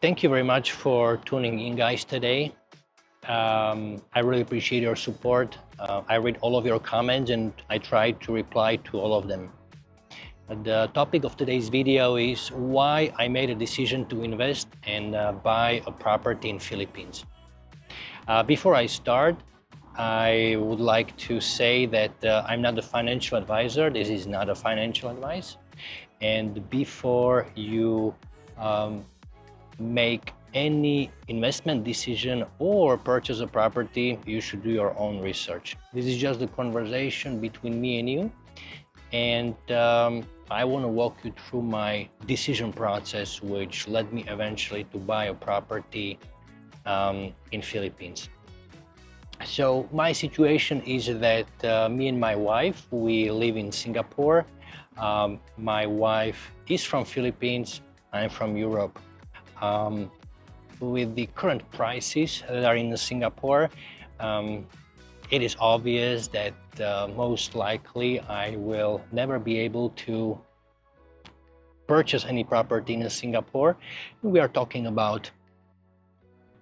Thank you very much for tuning in, guys, today. I really appreciate your support. I read all of your comments and I try to reply to all of them. The topic of today's video is why I made a decision to invest and buy a property in Philippines. Before I start, I would like to say that I'm not a financial advisor. This is not a financial advice. And before you make any investment decision or purchase a property, you should do your own research. This is just a conversation between me and you, and I want to walk you through my decision process, which led me eventually to buy a property in Philippines. So my situation is that me and my wife, we live in Singapore. My wife is from Philippines. I'm from Europe. With the current prices that are in Singapore, it is obvious that most likely I will never be able to purchase any property in Singapore. We are talking about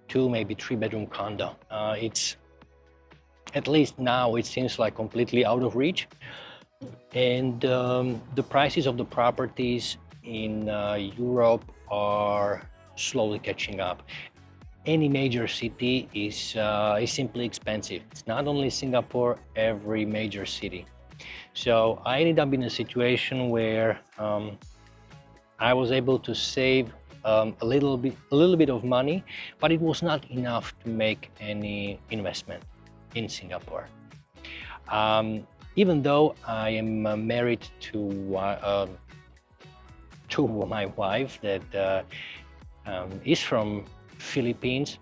2, maybe 3-bedroom condo. It's at least now it seems like completely out of reach, and the prices of the properties in Europe are slowly catching up. Any major city is simply expensive. It's not only Singapore, every major city. So I ended up in a situation where I was able to save a little bit of money, but it was not enough to make any investment in Singapore. Even though I am married to my wife that is from Philippines,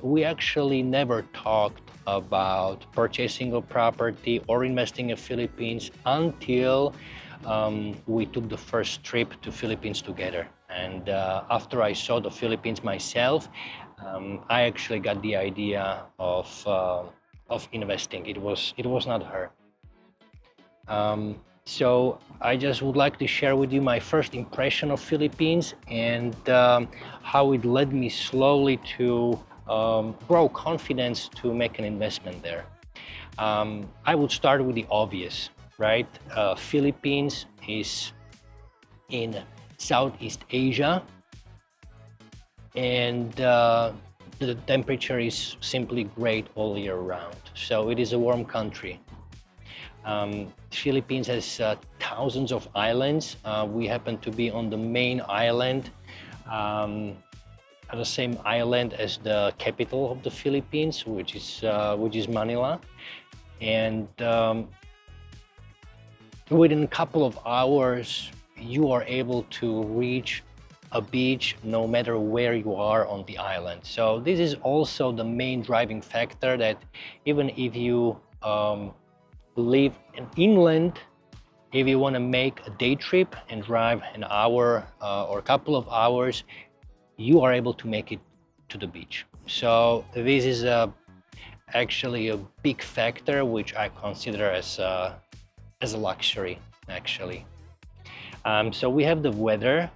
we actually never talked about purchasing a property or investing in Philippines until we took the first trip to Philippines together. And after I saw the Philippines myself, I actually got the idea of investing. It was not her. So I just would like to share with you my first impression of Philippines and how it led me slowly to grow confidence to make an investment there. I would start with the obvious, right? Philippines is in Southeast Asia, and the temperature is simply great all year round. So it is a warm country. Philippines has thousands of islands. We happen to be on the main island, the same island as the capital of the Philippines, which is Manila. And within a couple of hours, you are able to reach a beach no matter where you are on the island. So this is also the main driving factor, that even if you live in inland, if you want to make a day trip and drive an hour or a couple of hours, you are able to make it to the beach. So this is actually a big factor which I consider as a luxury, actually. So we have the weather,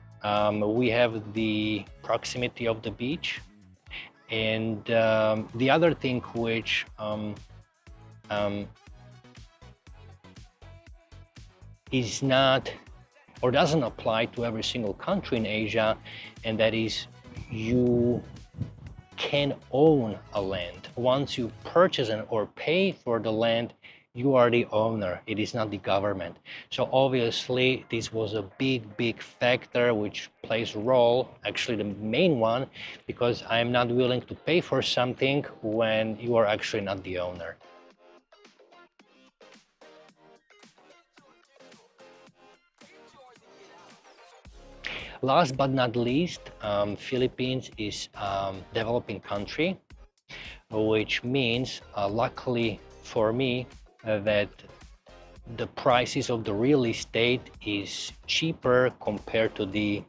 we have the proximity of the beach, and the other thing which is not or doesn't apply to every single country in Asia, and that is you can own a land. Once you purchase or pay for the land, you are the owner. It is not the government. So obviously this was a big factor which plays a role, actually the main one, because I'm not willing to pay for something when you are actually not the owner. Last but not least, Philippines is a developing country, which means, luckily for me, that the prices of the real estate is cheaper compared to the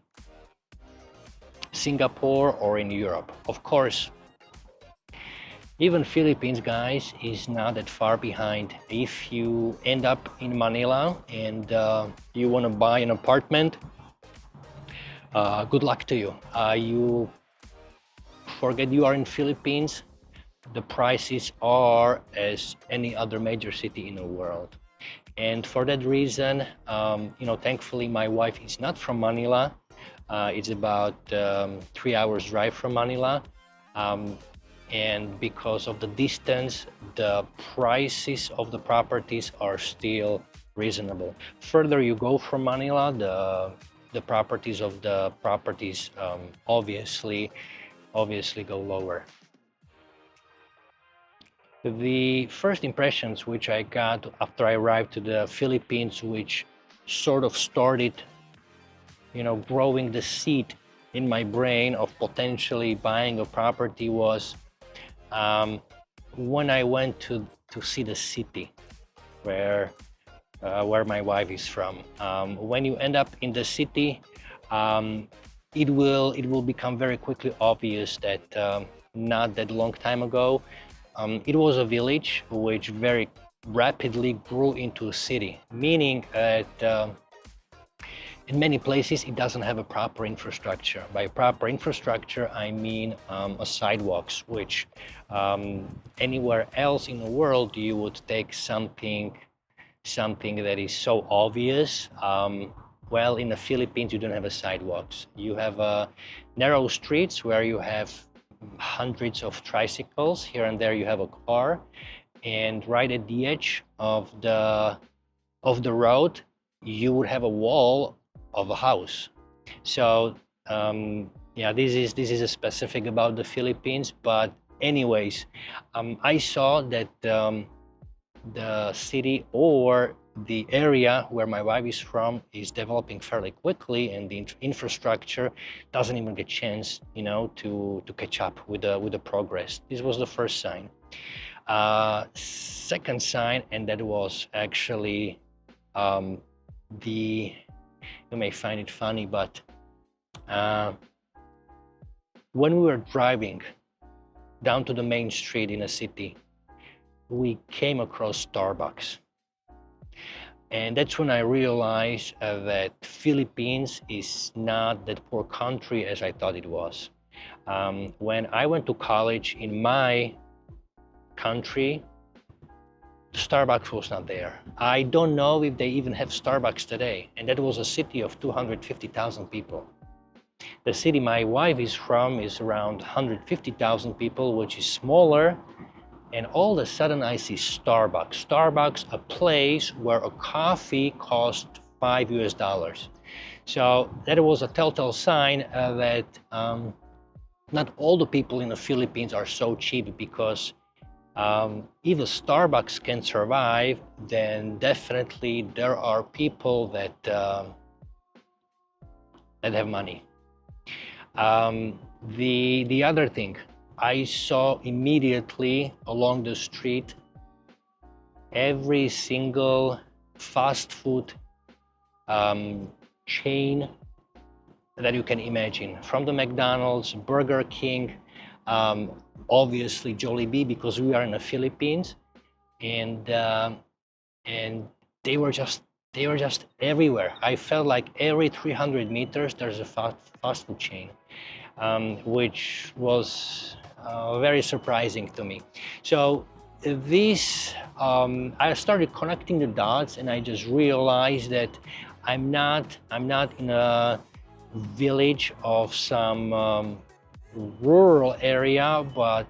Singapore or in Europe. Of course, even Philippines, guys, is not that far behind. If you end up in Manila and you want to buy an apartment, good luck to you. You forget you are in Philippines. The prices are as any other major city in the world. And for that reason, thankfully my wife is not from Manila. It's about 3 hours drive from Manila. Um, and because of the distance, the prices of the properties are still reasonable. Further you go from Manila, the properties of the properties obviously go lower. The first impressions which I got after I arrived to the Philippines, which sort of started, growing the seed in my brain of potentially buying a property was when I went to see the city where my wife is from. When you end up in the city, it will become very quickly obvious that not that long time ago, it was a village which very rapidly grew into a city, meaning that in many places it doesn't have a proper infrastructure. By proper infrastructure, I mean a sidewalks, which anywhere else in the world you would take something that is so obvious. Well, in the Philippines, you don't have a sidewalks. You have narrow streets where you have hundreds of tricycles. Here and there, you have a car, and right at the edge of the road, you would have a wall of a house. So yeah, this is a specific about the Philippines. But anyways, I saw that the city or the area where my wife is from is developing fairly quickly, and the infrastructure doesn't even get a chance, to catch up with the progress. This was the first sign. Second sign, and that was actually the you may find it funny, but when we were driving down to the main street in a city, we came across Starbucks. And that's when I realized that Philippines is not that poor country as I thought it was. When I went to college in my country, Starbucks was not there. I don't know if they even have Starbucks today. And that was a city of 250,000 people. The city my wife is from is around 150,000 people, which is smaller. And all of a sudden I see Starbucks. Starbucks, a place where a coffee cost $5. So that was a telltale sign that not all the people in the Philippines are so cheap, because if a Starbucks can survive, then definitely there are people that have money. The other thing, I saw immediately along the street every single fast food chain that you can imagine, from the McDonald's, Burger King, obviously Jollibee, because we are in the Philippines, and they were just everywhere. I felt like every 300 meters there's a fast food chain, which was very surprising to me. So this, I started connecting the dots, and I just realized that I'm not in a village of some rural area, but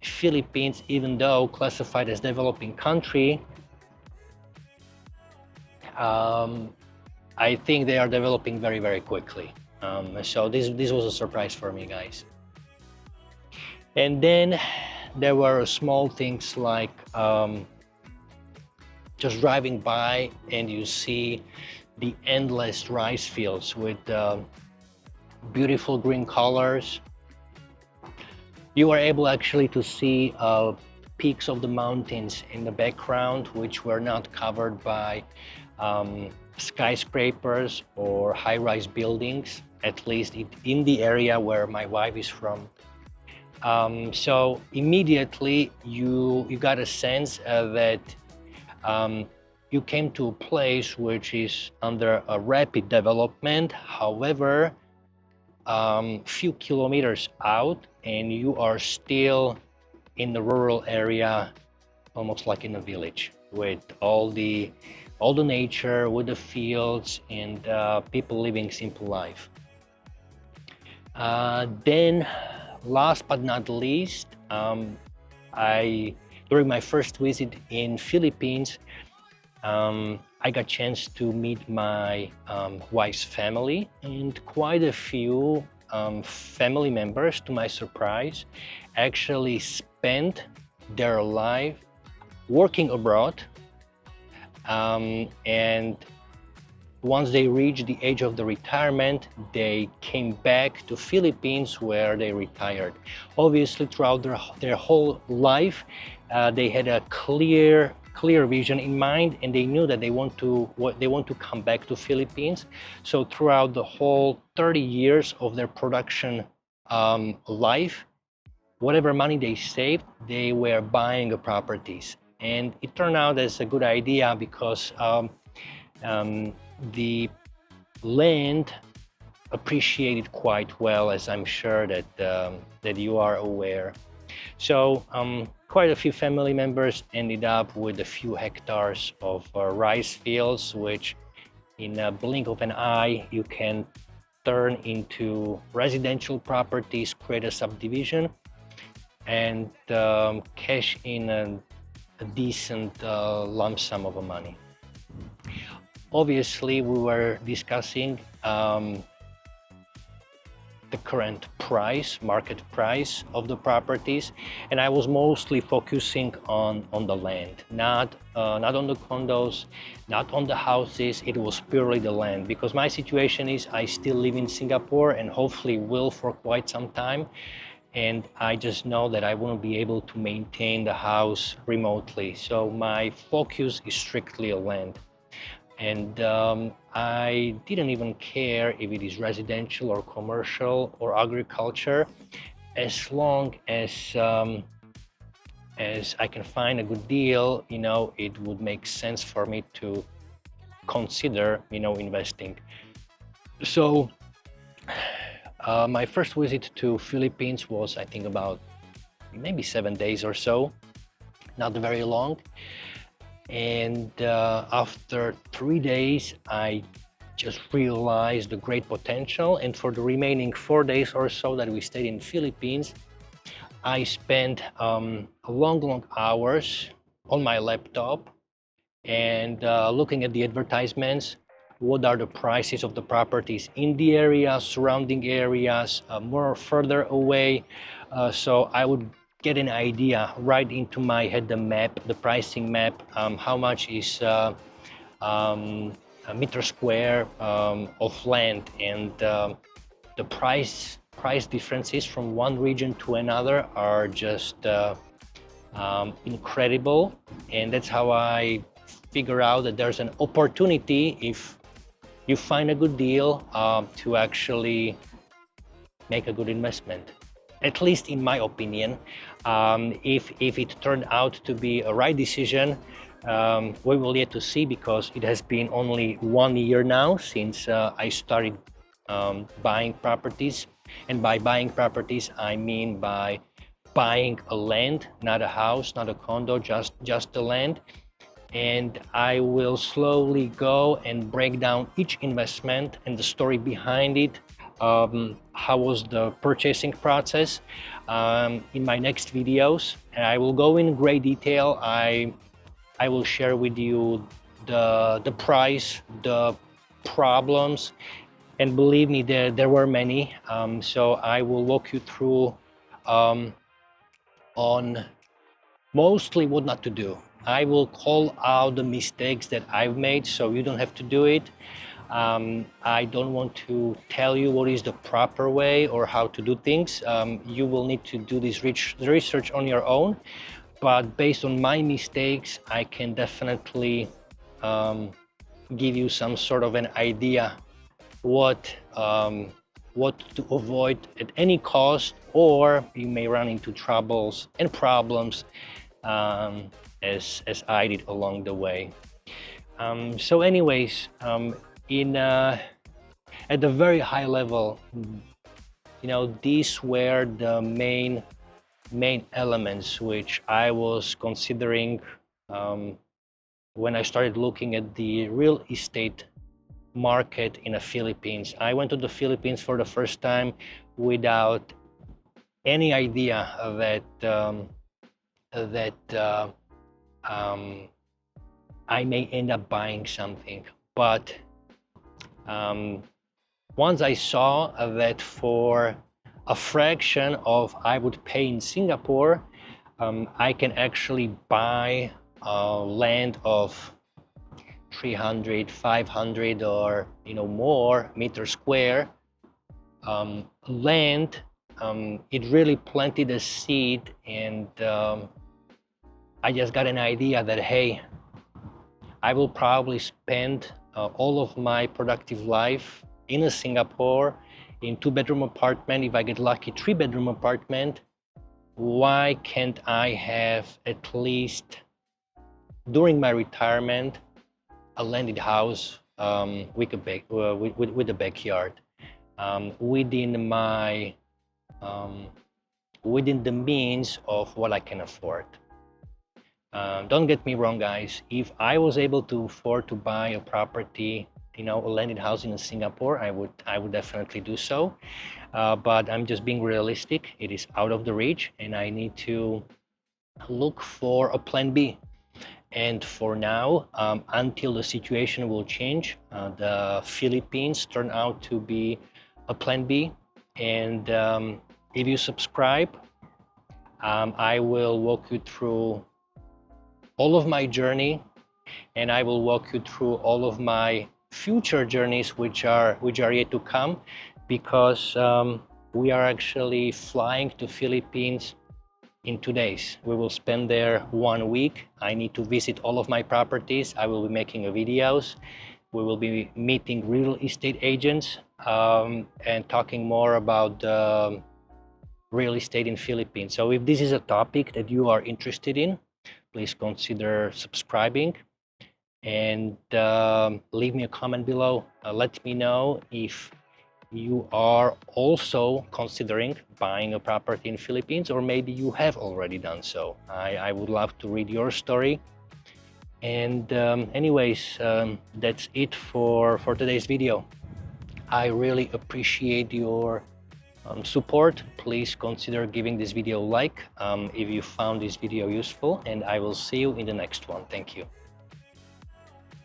Philippines, even though classified as developing country, I think they are developing very, very quickly. So this was a surprise for me, guys. And then there were small things like just driving by and you see the endless rice fields with beautiful green colors. You were able actually to see peaks of the mountains in the background, which were not covered by skyscrapers or high-rise buildings, at least in the area where my wife is from. So immediately you got a sense that you came to a place which is under a rapid development. However, few kilometers out, and you are still in the rural area, almost like in a village, with all the nature, with the fields, and people living simple life. Then, last but not least, I during my first visit in Philippines, I got a chance to meet my wife's family, and quite a few family members, to my surprise, actually spent their life working abroad, and once they reached the age of the retirement, they came back to Philippines where they retired. Obviously, throughout their whole life, they had a clear vision in mind, and they knew that they want to come back to Philippines. So throughout the whole 30 years of their production life, whatever money they saved, they were buying properties, and it turned out as a good idea because the land appreciated quite well, as I'm sure that you are aware. So quite a few family members ended up with a few hectares of rice fields, which in a blink of an eye you can turn into residential properties, create a subdivision, and cash in a decent lump sum of money. Obviously, we were discussing the current price, market price of the properties, and I was mostly focusing on the land, not on the condos, not on the houses. It was purely the land, because my situation is I still live in Singapore and hopefully will for quite some time, and I just know that I won't be able to maintain the house remotely. So my focus is strictly on land. And I didn't even care if it is residential or commercial or agriculture, as long as I can find a good deal. It would make sense for me to consider, investing. So my first visit to Philippines was, I think, about maybe 7 days or so, not very long. And after 3 days, I just realized the great potential. And for the remaining 4 days or so that we stayed in Philippines, I spent long hours on my laptop and looking at the advertisements. What are the prices of the properties in the area, surrounding areas, more further away? So I would get an idea right into my head, the pricing map, how much is a meter square of land, and the price differences from one region to another are just incredible. And that's how I figure out that there's an opportunity, if you find a good deal, to actually make a good investment. At least in my opinion. If it turned out to be a right decision, we will yet to see, because it has been only 1 year now since I started buying properties. And by buying properties, I mean by buying a land, not a house, not a condo, just the land. And I will slowly go and break down each investment and the story behind it. How was the purchasing process in my next videos, and I will go in great detail. I will share with you the price, the problems, and believe me, there were many. So I will walk you through on mostly what not to do. I will call out the mistakes that I've made, so you don't have to do it. I don't want to tell you what is the proper way or how to do things. You will need to do this research on your own. But based on my mistakes, I can definitely give you some sort of an idea what to avoid at any cost, or you may run into troubles and problems as I did along the way. So anyways, in at the very high level, these were the main elements which I was considering when I started looking at the real estate market in the Philippines. I went to the Philippines for the first time without any idea that I may end up buying something. But once I saw that for a fraction of I would pay in Singapore, I can actually buy land of 300, 500, or more meter square land. It really planted a seed, and I just got an idea that, hey, I will probably spend all of my productive life in a Singapore in 2-bedroom apartment. If I get lucky, 3-bedroom apartment. Why can't I have at least during my retirement a landed house with a backyard within my within the means of what I can afford. Don't get me wrong, guys. If I was able to afford to buy a property, a landed house in Singapore, I would definitely do so. But I'm just being realistic. It is out of the reach, and I need to look for a plan B. And for now, until the situation will change, the Philippines turn out to be a plan B. And if you subscribe, I will walk you through all of my journey, and I will walk you through all of my future journeys which are yet to come, because we are actually flying to Philippines in 2 days. We will spend there 1 week. I need to visit all of my properties. I will be making videos. We will be meeting real estate agents and talking more about real estate in Philippines. So if this is a topic that you are interested in, please consider subscribing, and leave me a comment below. Let me know if you are also considering buying a property in Philippines, or maybe you have already done so. I would love to read your story. And anyways, that's it for today's video. I really appreciate your support. Please consider giving this video a like if you found this video useful, and I will see you in the next one. Thank you.